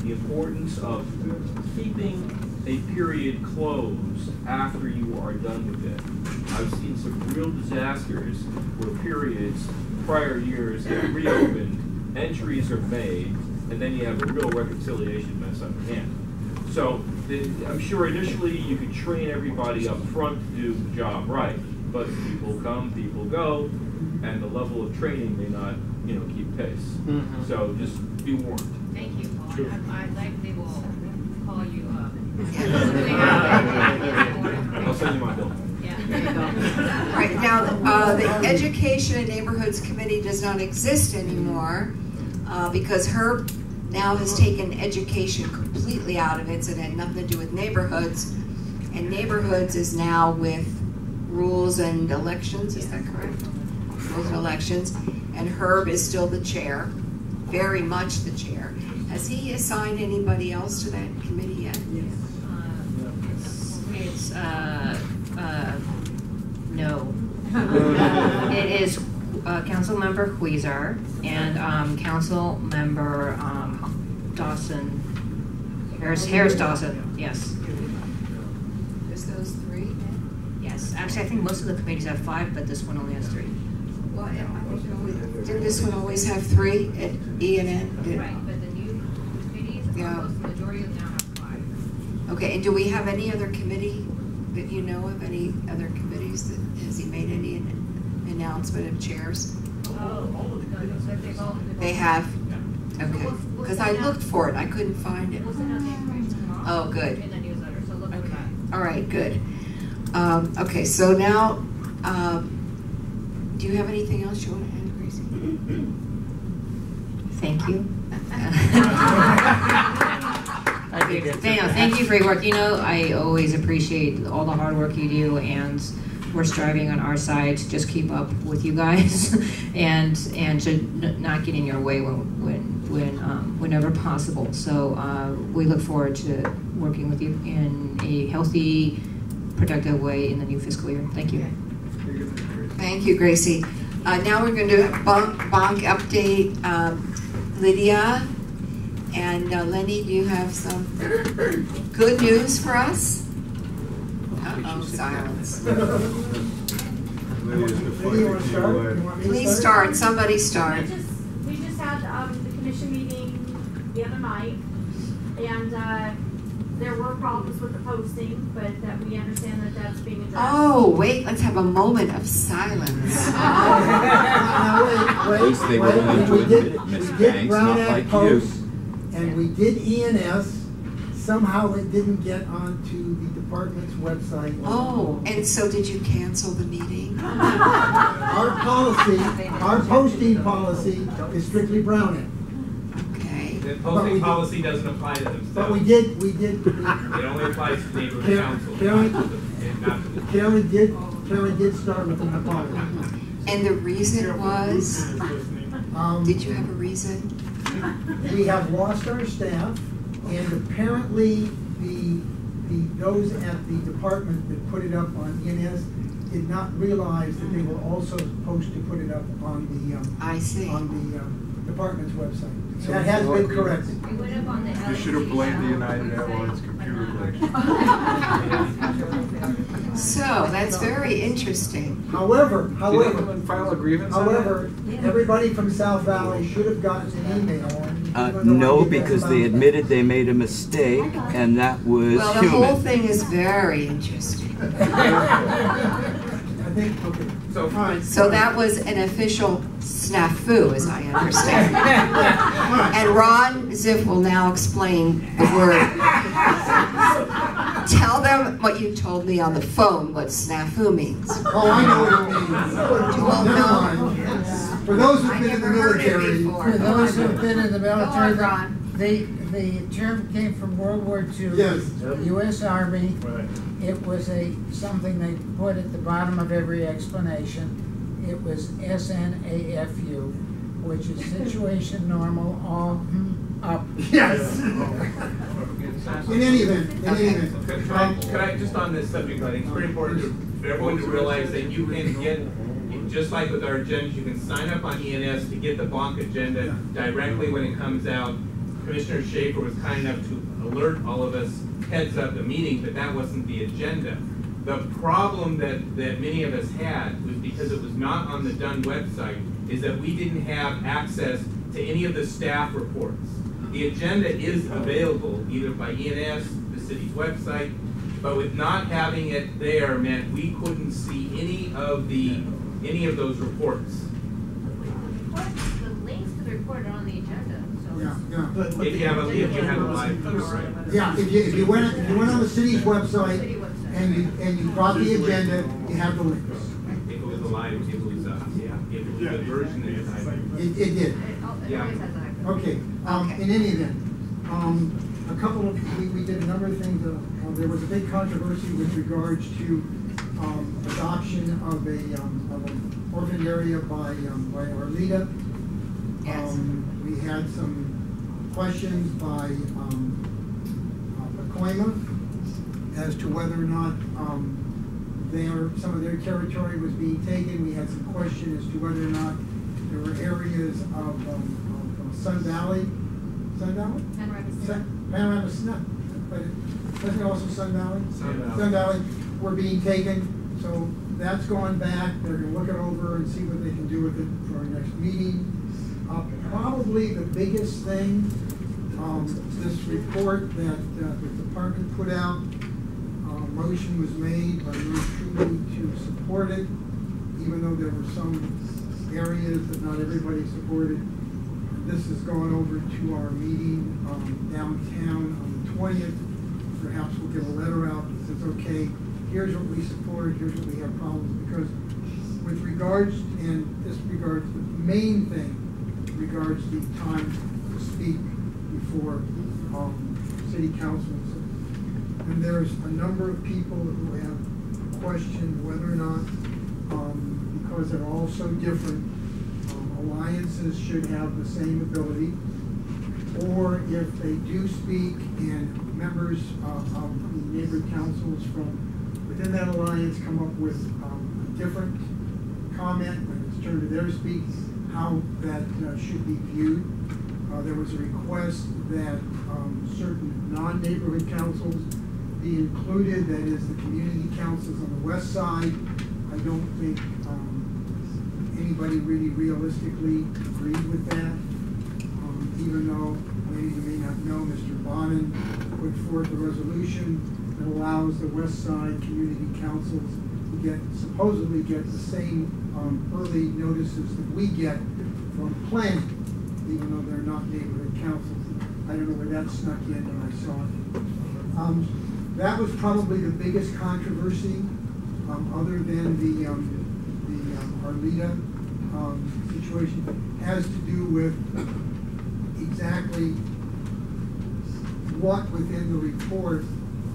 the importance of keeping a period closed after you are done with it. I've seen some real disasters where periods, prior years, get reopened, entries are made, and then you have a real reconciliation mess on your hand. So I'm sure initially you could train everybody up front to do the job right, but people come, people go, and the level of training may not, keep pace. So just be warned. Thank you, Paul. Sure. I likely will call you up. I'll send you my bill. Yeah, there you go. Right, now, the Education and Neighborhoods Committee does not exist anymore because Herb now has taken education completely out of it, so it had nothing to do with neighborhoods. And neighborhoods is now with rules and elections, is that correct? Rules and elections. And Herb is still the chair, very much the chair. Has he assigned anybody else to that committee yet? It's, no. It is Councilmember Huizar and Councilmember Dawson, Harris Dawson, yes. Just those three? Yes, actually I think most of the committees have 5, but this one only has 3. Well, didn't this one always have 3 at E and N? Right, but the new committees, Yeah. the majority of them now have 5. Okay, and do we have any other committee that you know of, any other committees that, has he made any announcement of chairs? They have? Okay, because I looked for it, I couldn't find it. We'll send out the information tomorrow. Oh, good. In the newsletter, so look for Okay, that. all right, good. Okay, so now, do you have anything else you want to add, Gracie? Thank you. Thank you for your work. I always appreciate all the hard work you do, and we're striving on our side to just keep up with you guys and to not get in your way whenever possible. So we look forward to working with you in a healthy, productive way in the new fiscal year. Thank you. Thank you, Gracie. Now we're going to do a bonk update. Lydia and Lenny, do you have some good news for us? Uh-oh, silence. Please start. Somebody start. We just had the commission meeting the other night, and there were problems with the posting, but that we understand that that's being addressed. Oh, wait, let's have a moment of silence. At least they were willing to admit it, Ms. Banks, not like you. And we did ENS. Somehow it didn't get onto the department's website. Oh, and so did you cancel the meeting? Our policy, our posting policy is strictly Browning. Okay. The posting policy doesn't apply to themselves. But we did. It only applies to neighborhood council. Karen did start with an apology. And the reason was? Did you have a reason? We have lost our staff, and apparently those at the department that put it up on ENS did not realize that they were also supposed to put it up on the department's website. So that has been corrected. We went up on the You should have blamed the United Airlines computer glitch. So that's very interesting. However, File a grievance. everybody from South Valley should have gotten an email. No, because they admitted they made a mistake, and that was Well, the whole human. thing is very interesting. I think, okay. So that was an official snafu, as I understand. And Ron Ziff will now explain the word. Tell them what you told me on the phone, what snafu means. Oh, I know what it means. You won't know? For those who've I been in the never heard it military, before. For those who've been in the Go on, military, Ron. the term came from World War II. Yes. U.S. Army. Right. It was something they put at the bottom of every explanation. It was SNAFU, which is situation normal, all up. yes. In any event, Could I just on this subject, I think it's very important for everyone to realize that you can get, just like with our agendas, you can sign up on ENS to get the bonk agenda directly when it comes out. Commissioner Schaefer was kind enough to alert all of us heads up the meeting, but that wasn't the agenda. The problem that many of us had was because it was not on the Dunn website, is that we didn't have access to any of the staff reports. The agenda is available either by ENS, the city's website, but with not having it there meant we couldn't see any of those reports. The links to the report are on the agenda, so. Yeah. If you have a live post, right? Yeah, if you went on the city's website and you brought the agenda, you have the links. If it was a live, it was, if it was the version that It did. It Yeah. always has that. Okay, in any event, we did a number of things. There was a big controversy with regards to adoption of an orphan area by Arleta. Yes. We had some questions by Pacoima as to whether or not some of their territory was being taken. We had some question as to whether or not there were areas of Sun Valley? Panorama Snuff, but wasn't it also Sun Valley? Sun Valley were being taken, so that's gone back. They're gonna look it over and see what they can do with it for our next meeting. Probably the biggest thing, this report that the department put out, motion was made by yours truly to support it, even though there were some areas that not everybody supported. This has gone over to our meeting downtown on the 20th. Perhaps we'll get a letter out that says, okay, here's what we support, here's what we have problems. Because with regards, and this regards, the main thing regards the time to speak before city council. And there's a number of people who have questioned whether or not, because they're all so different, alliances should have the same ability, or if they do speak and members of the neighborhood councils from within that alliance come up with a different comment when it's turned to their speak, how that should be viewed. There was a request that certain non-neighborhood councils be included, that is the community councils on the west side. I don't think anybody really realistically agreed with that, even though, many of you may not know, Mr. Bonin put forth a resolution that allows the west side community councils to supposedly get the same early notices that we get from planning, even though they're not neighborhood councils. I don't know where that snuck in when I saw it. That was probably the biggest controversy, other than the Arleta situation, has to do with exactly what within the report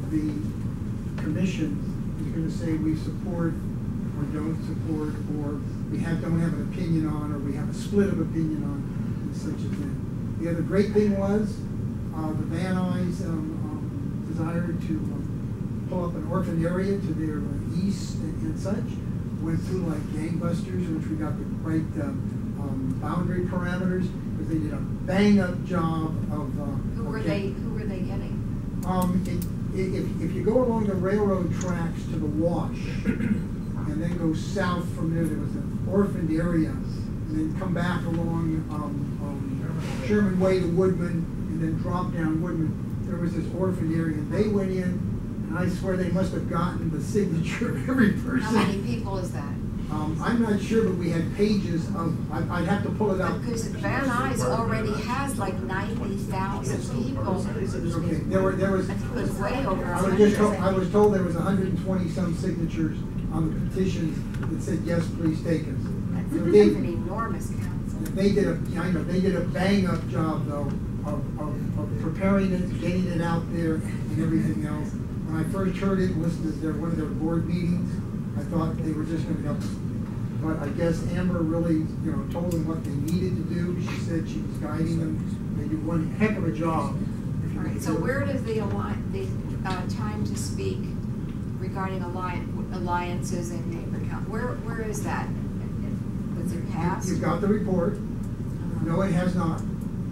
the commission is going to say we support or don't support, or we don't have an opinion on, or we have a split of opinion on, and such as that. The other great thing was the Van Nuys desired to pull up an orphan area to their east and such. Went through like gangbusters, which we got the right boundary parameters, because they did a bang-up job of. Who were they getting? If you go along the railroad tracks to the Wash, and then go south from there, there was an orphaned area, and then come back along Sherman Way to Woodman, and then drop down Woodman. There was this orphaned area, and they went in. And I swear they must have gotten the signature of every person. How many people is that? I'm not sure, but we had pages of, I'd have to pull it up. Because Van Nuys already has like 90,000 people. Okay, there was. I think it was way over. I was told there was 120 some signatures on the petitions that said, yes, please take us. That's So an enormous council. They did a bang up job though of preparing it, getting it out there and everything else. When I first heard it and listened to one of their board meetings, I thought they were just going to help us. But I guess Amber really, told them what they needed to do. She said she was guiding them. They did one heck of a job. All right. So where does the time to speak regarding alliances and neighbor count? Where is that? Was it passed? You've got the report. No, it has not.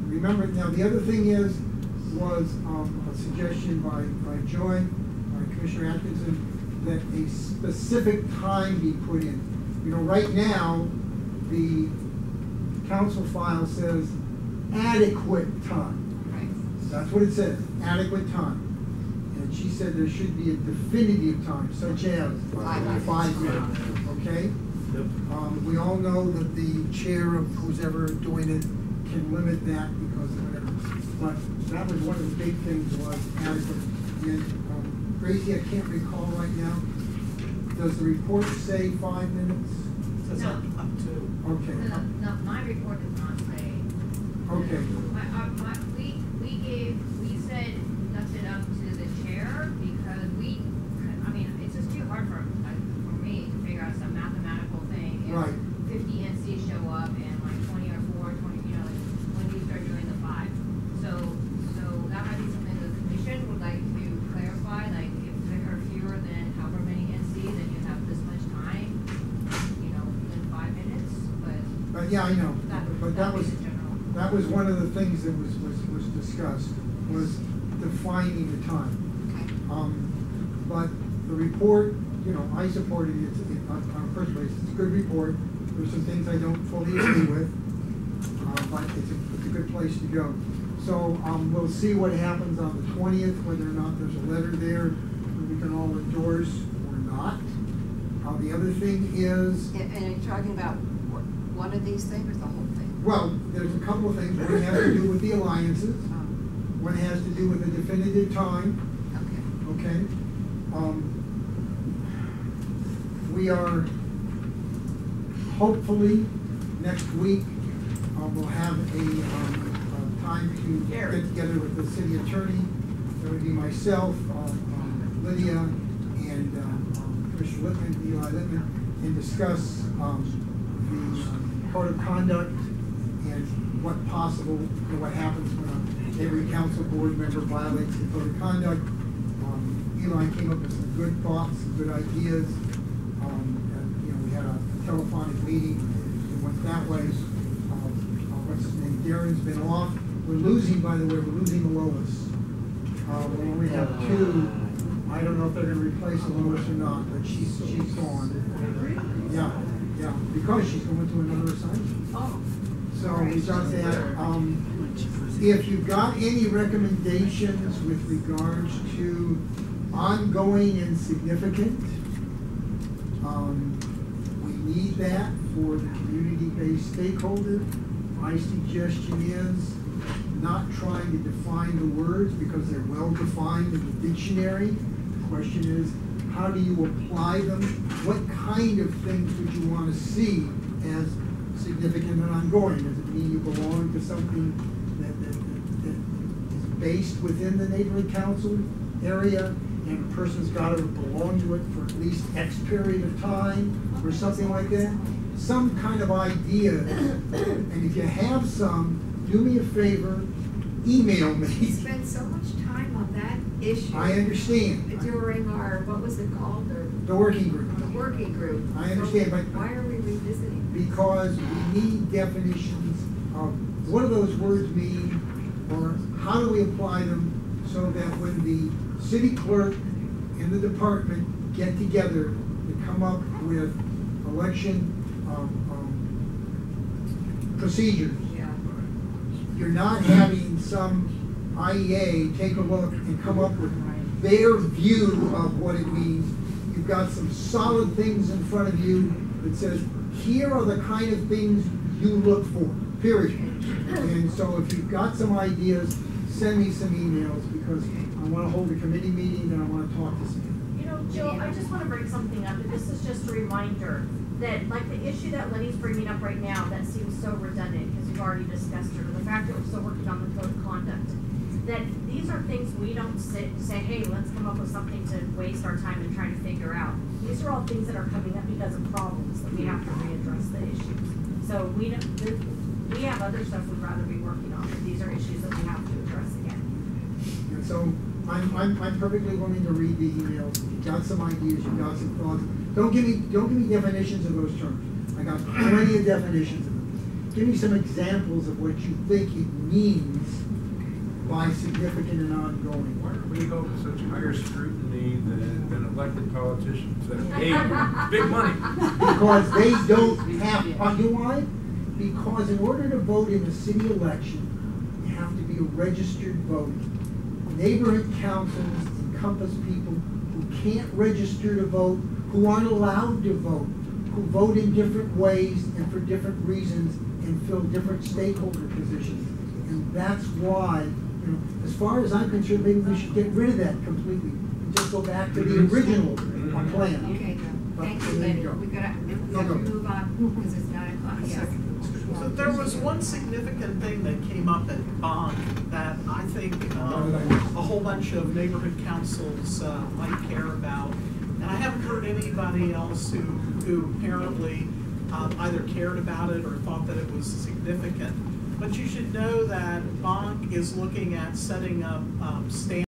remember, now the other thing was a suggestion by Joy, Commissioner Atkinson, that a specific time be put in. You know, right now, the council file says adequate time. That's what it says, adequate time. And she said there should be a definitive time, such as 5 minutes, okay? Yep. We all know that the chair of who's ever doing it can limit that because of whatever. But that was one of the big things was adequate. And Gracie, I can't recall right now. Does the report say 5 minutes? No. Okay. No, my report does not say. Okay. We said left it up to the chair because it's just too hard for me to figure out some mathematical thing. If Right. 50 NCs show up and like 20 or 20, when we start doing the 5. So that might be something the commission would like to clarify, like if there are fewer than however many NCs, then you have this much time, within 5 minutes, but. Yeah, I know. But that was. in general. That was one of the things that was discussed, was defining the time. But the report, I supported it on a first place. It's a good report. There's some things I don't fully agree with, but it's a good place to go. So we'll see what happens on the 20th, whether or not there's a letter there that we can all endorse or not. The other thing is... And you're talking about one of these things or the whole thing? Well, there's a couple of things. One has to do with the alliances. One has to do with the definitive time. Okay. We are hopefully next week we'll have a time to get together with the city attorney. That would be myself, Lydia, and Commissioner Littman, Eli Littman, and discuss the code of conduct and what happens when every council board member violates the code of conduct. Eli came up with some good thoughts, some good ideas. We had a telephonic meeting. It went that way. What's his name? Darren's been off. We're losing, by the way, Lois. We only have 2. I don't know if they're going to replace Lois or not, but she's gone. Yeah, because she's going to another assignment. So we got that. If you've got any recommendations with regards to ongoing and significant, we need that for the community-based stakeholder. My suggestion is not trying to define the words because they're well defined in the dictionary. The question is, how do you apply them? What kind of things would you want to see as significant and ongoing? Does it mean you belong to something that is based within the neighborhood council area and a person's got to belong to it for at least X period of time or something like that? Some kind of idea. And if you have some, do me a favor, email me. We spent so much time on that issue. I understand. During our, what was it called? The working group. The working group. I understand, but why are we revisiting? Because we need definitions of what do those words mean, or how do we apply them so that when the city clerk and the department get together to come up with election procedures. Yeah. You're not having some IEA take a look and come up with their view of what it means. You've got some solid things in front of you that says, here are the kind of things you look for, period. And so if you've got some ideas, send me some emails because I want to hold a committee meeting and I want to talk to some people. Jill, I just want to bring something up, and this is just a reminder that, like, the issue that Lenny's bringing up right now that seems so redundant because we've already discussed it, or the fact that we're still working on the code of conduct, that these are things we don't sit and say, hey, let's come up with something to waste our time in trying to figure out. These are all things that are coming up because of problems that we have to readdress the issues. So we have other stuff we'd rather be working on, but these are issues that we have to address again. And so I'm perfectly willing to read the emails. You got some ideas, you got some thoughts. Don't give me definitions of those terms. I got plenty of definitions of them. give me some examples of what you think it means by significant and ongoing. Why are we held to such higher scrutiny than elected politicians that are paid big money? Because they don't have, you know why? Because in order to vote in a city election, you have to be a registered voter. Neighborhood councils encompass people who can't register to vote, who aren't allowed to vote, who vote in different ways and for different reasons and fill different stakeholder positions. And that's why, you know, as far as I'm concerned, maybe we should get rid of that completely and just go back to the original plan. Okay, But thank you, there Lenny. you go. We gotta move on because it's 9 o'clock. Yes. So there was one significant thing that came up at Bonk that I think a whole bunch of neighborhood councils might care about. And I haven't heard anybody else who apparently either cared about it or thought that it was significant. But you should know that Bonk is looking at setting up standards